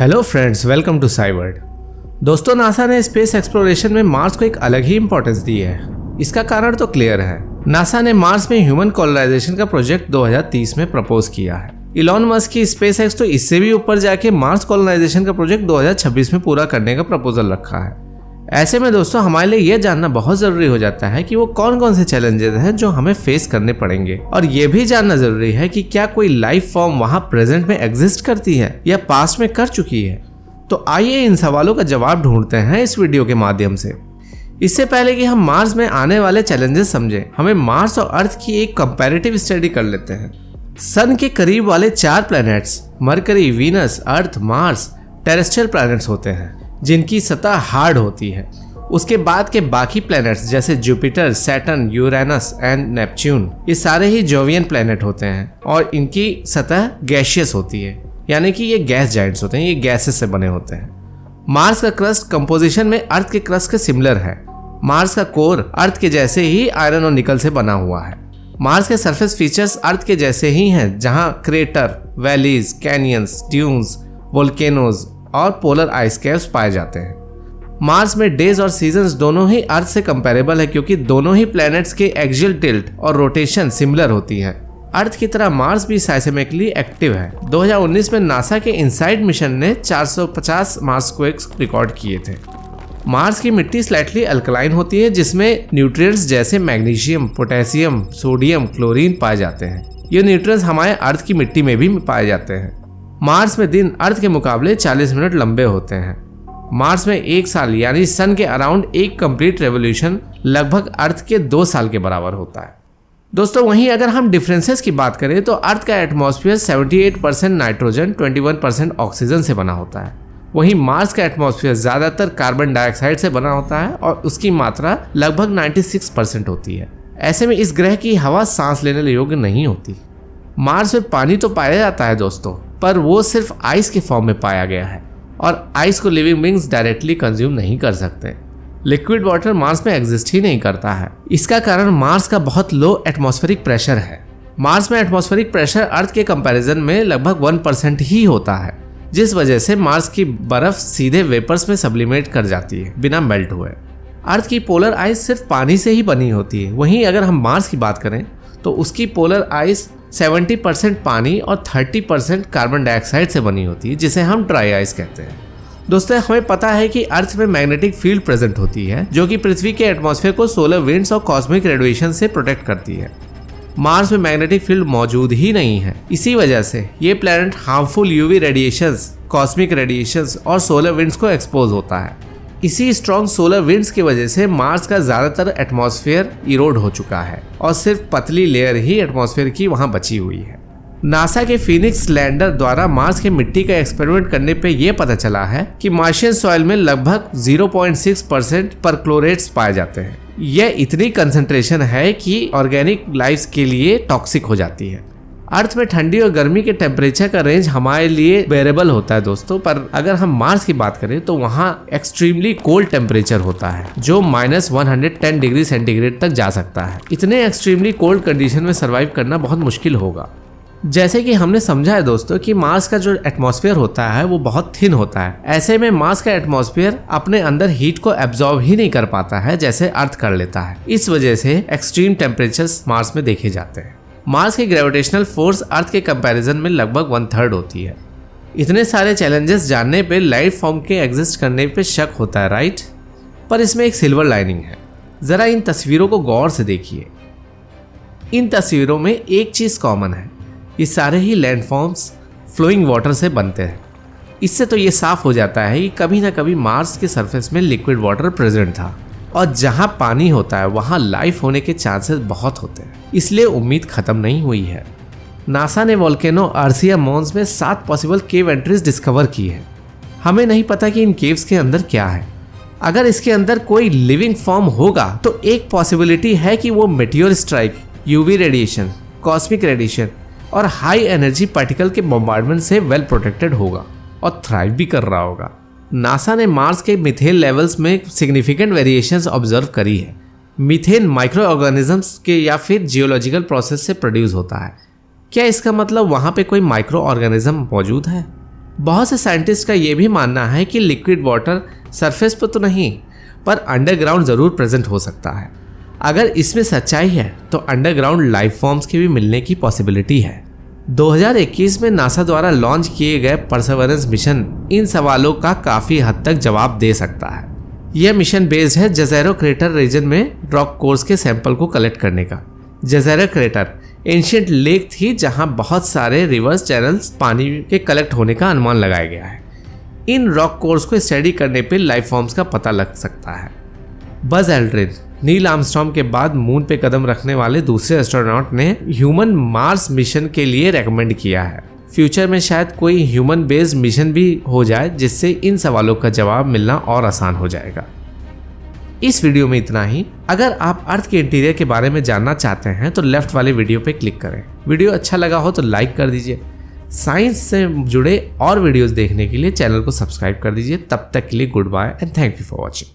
Hello friends, welcome to Syward. दोस्तों, NASA ने space exploration में मार्स को एक अलग ही इंपॉर्टेंस दी है। इसका कारण तो क्लियर है। नासा ने मार्स में ह्यूमन कॉलोनाइजेशन का प्रोजेक्ट 2030 में प्रपोज किया है। इलॉन मस्क की स्पेसएक्स तो इससे भी ऊपर जाके मार्स कॉलोनाइजेशन का प्रोजेक्ट 2026 में पूरा करने का प्रपोजल रखा है। ऐसे में दोस्तों, हमारे लिए यह जानना बहुत जरूरी हो जाता है कि वो कौन कौन से चैलेंजेस हैं जो हमें फेस करने पड़ेंगे, और ये भी जानना जरूरी है कि क्या कोई लाइफ फॉर्म वहां प्रेजेंट में एग्जिस्ट करती है या पास्ट में कर चुकी है। तो आइए इन सवालों का जवाब ढूंढते हैं इस वीडियो के माध्यम से। इससे पहले कि हम मार्स में आने वाले चैलेंजेस समझें, हमें मार्स और अर्थ की एक कंपैरेटिव स्टडी कर लेते हैं। सन के करीब वाले 4 प्लैनेट्स मरकरी, वीनस, अर्थ, मार्स टेरेस्ट्रियल प्लैनेट्स होते हैं जिनकी सतह हार्ड होती है। उसके बाद के बाकी प्लैनेट्स जैसे Jupiter, Saturn, Uranus and Neptune, ये सारे ही जोवियन प्लैनेट होते हैं और इनकी सतह गैसियस होती है, यानी कि ये गैस जाइंट्स होते हैं, ये गैसेस से बने होते हैं। मार्स का क्रस्ट कंपोजिशन में अर्थ के क्रस्ट के सिमिलर है। मार्स का कोर अर्थ के जैसे ही आयरन और निकल से बना हुआ है। मार्स के सरफेस फीचर्स अर्थ के जैसे ही हैं, जहां crater, valleys, canyons, dunes, volcanoes और पोलर आइस कैप्स पाए जाते हैं। मार्स में डेज और सीजन्स दोनों ही अर्थ से कंपैरेबल है, क्योंकि दोनों ही प्लैनेट्स के एक्सियल टिल्ट और रोटेशन सिमिलर होती है। अर्थ की तरह मार्स भी साइसेमिकली एक्टिव है। 2019 में नासा के इनसाइड मिशन ने 450 मार्सक्वेक्स रिकॉर्ड किए थे। मार्स की मिट्टी स्लाइटली अल्कलाइन होती है, जिसमें न्यूट्रिएंट्स जैसे मैग्नीशियम, पोटेशियम, सोडियम, क्लोरीन पाए जाते हैं। ये न्यूट्रिएंट्स हमारे अर्थ की मिट्टी में भी पाए जाते हैं। मार्स में दिन अर्थ के मुकाबले 40 मिनट लंबे होते हैं। मार्स में एक साल यानी सन के अराउंड एक कंप्लीट रेवोल्यूशन लगभग अर्थ के 2 साल के बराबर होता है। दोस्तों, वहीं अगर हम डिफरेंसेस की बात करें तो अर्थ का एटमॉस्फेयर 78% नाइट्रोजन, 21% ऑक्सीजन से बना होता है। वहीं मार्स का एटमॉस्फेयर ज्यादातर कार्बन डाइऑक्साइड से बना होता है और उसकी मात्रा लगभग 96% होती है। ऐसे में इस ग्रह की हवा सांस लेने योग्य नहीं होती। मार्स में पानी तो पाया जाता है दोस्तों, पर वो सिर्फ आइस के फॉर्म में पाया गया है और आइस को लिविंग बींग्स डायरेक्टली कंज्यूम नहीं कर सकते। लिक्विड वाटर मार्स में एग्जिस्ट ही नहीं करता है। इसका कारण मार्स का बहुत लो एटमॉस्फेरिक प्रेशर है। मार्स में एटमॉस्फेरिक प्रेशर अर्थ के कंपैरिजन में लगभग 1% ही होता है, जिस वजह से मार्स की बर्फ सीधे वेपर्स में सब्लिमेट कर जाती है बिना मेल्ट हुए। अर्थ की पोलर आइस सिर्फ पानी से ही बनी होती है। वहीं अगर हम मार्स की बात करें तो उसकी पोलर आइस 70% पानी और 30% कार्बन डाइऑक्साइड से बनी होती है, जिसे हम ड्राई आइस कहते हैं। दोस्तों, हमें पता है कि अर्थ में मैग्नेटिक फील्ड प्रेजेंट होती है, जो कि पृथ्वी के एटमॉस्फेयर को सोलर विंड्स और कॉस्मिक रेडिएशन से प्रोटेक्ट करती है। मार्स में मैग्नेटिक फील्ड मौजूद ही नहीं है। इसी वजह से ये planet harmful UV radiations, cosmic radiations और सोलर विंड्स को एक्सपोज होता है। इसी स्ट्रॉन्ग सोलर विंड्स की वजह से मार्स का ज्यादातर एटमॉस्फेयर इरोड हो चुका है और सिर्फ पतली लेयर ही एटमॉस्फेयर की वहां बची हुई है। नासा के फीनिक्स लैंडर द्वारा मार्स के मिट्टी का एक्सपेरिमेंट करने पे यह पता चला है कि मार्शियन सॉइल में लगभग 0.6% परक्लोरेट्स पाए जाते हैं। यह इतनी कंसंट्रेशन है कि ऑर्गेनिक लाइफ के लिए टॉक्सिक हो जाती है। अर्थ में ठंडी और गर्मी के टेम्परेचर का रेंज हमारे लिए बेरेबल होता है दोस्तों, पर अगर हम मार्स की बात करें तो वहाँ एक्सट्रीमली कोल्ड टेम्परेचर होता है, जो -110 डिग्री सेंटीग्रेड तक जा सकता है। इतने एक्सट्रीमली कोल्ड कंडीशन में सर्वाइव करना बहुत मुश्किल होगा। जैसे कि हमने समझा है दोस्तों कि मार्स का जो एटमॉस्फेयर होता है वो बहुत थिन होता है। ऐसे में मार्स का एटमॉस्फेयर अपने अंदर हीट को एब्जॉर्ब ही नहीं कर पाता है जैसे अर्थ कर लेता है। इस वजह से एक्सट्रीम टेम्परेचर्स मार्स में देखे जाते हैं। मार्स की ग्रेविटेशनल फोर्स अर्थ के कंपैरिजन में लगभग 1/3 होती है। इतने सारे चैलेंजेस जानने पे लाइफ फॉर्म के एग्जिस्ट करने पे शक होता है, राइट? पर इसमें एक सिल्वर लाइनिंग है। जरा इन तस्वीरों को गौर से देखिए। इन तस्वीरों में एक चीज कॉमन है, ये सारे ही लैंडफॉर्म्स फ्लोइंग वाटर से बनते हैं। इससे तो ये साफ हो जाता है कि कभी ना कभी मार्स के सरफेस में लिक्विड वाटर प्रेजेंट था, और जहां पानी होता है वहां लाइफ होने के चांसेस बहुत होते हैं। इसलिए उम्मीद खत्म नहीं हुई है। नासा ने वोल्केनो आर्सिया मॉन्स में 7 पॉसिबल केव एंट्रीज डिस्कवर की है। हमें नहीं पता कि इन केव्स के अंदर क्या है। अगर इसके अंदर कोई लिविंग फॉर्म होगा तो एक पॉसिबिलिटी है कि वो meteor strike, UV radiation, cosmic radiation और हाई एनर्जी पार्टिकल के बॉम्बार्डमेंट से वेल प्रोटेक्टेड होगा और थ्राइव भी कर रहा होगा। नासा ने मार्स के मीथेन लेवल्स में सिग्निफिकेंट वेरिएशंस ऑब्जर्व करी है। मीथेन माइक्रो ऑर्गेनिजम्स के या फिर जियोलॉजिकल प्रोसेस से प्रोड्यूस होता है। क्या इसका मतलब वहां पे कोई माइक्रो ऑर्गेनिज्म मौजूद है? बहुत से साइंटिस्ट का ये भी मानना है कि लिक्विड वाटर सरफेस पर तो नहीं पर अंडरग्राउंड ज़रूर प्रेजेंट हो सकता है। अगर इसमें सच्चाई है तो अंडरग्राउंड लाइफ फॉर्म्स के भी मिलने की पॉसिबिलिटी है। 2021 में नासा द्वारा लॉन्च किए गए परसेवरेंस मिशन इन सवालों का काफ़ी हद तक जवाब दे सकता है। यह मिशन बेस्ड है जज़ेरो क्रेटर रीजन में रॉक कोर्स के सैंपल को कलेक्ट करने का। जज़ेरो क्रेटर एंशिएंट लेक थी जहां बहुत सारे रिवर्स चैनल्स पानी के कलेक्ट होने का अनुमान लगाया गया है। इन रॉक कोर्स को स्टडी करने पे लाइफ फॉर्म्स का पता लग सकता है। बज एल्ड्रिन, नील आर्मस्ट्रॉन्ग के बाद मून पे कदम रखने वाले दूसरे एस्ट्रोनॉट ने ह्यूमन मार्स मिशन के लिए रेकमेंड किया है। फ्यूचर में शायद कोई ह्यूमन बेस्ड मिशन भी हो जाए जिससे इन सवालों का जवाब मिलना और आसान हो जाएगा। इस वीडियो में इतना ही। अगर आप अर्थ के इंटीरियर के बारे में जानना चाहते हैं तो लेफ्ट वाले वीडियो पे क्लिक करें। वीडियो अच्छा लगा हो तो लाइक कर दीजिए। साइंस से जुड़े और वीडियोस देखने के लिए चैनल को सब्सक्राइब कर दीजिए। तब तक के लिए goodbye and thank you for watching.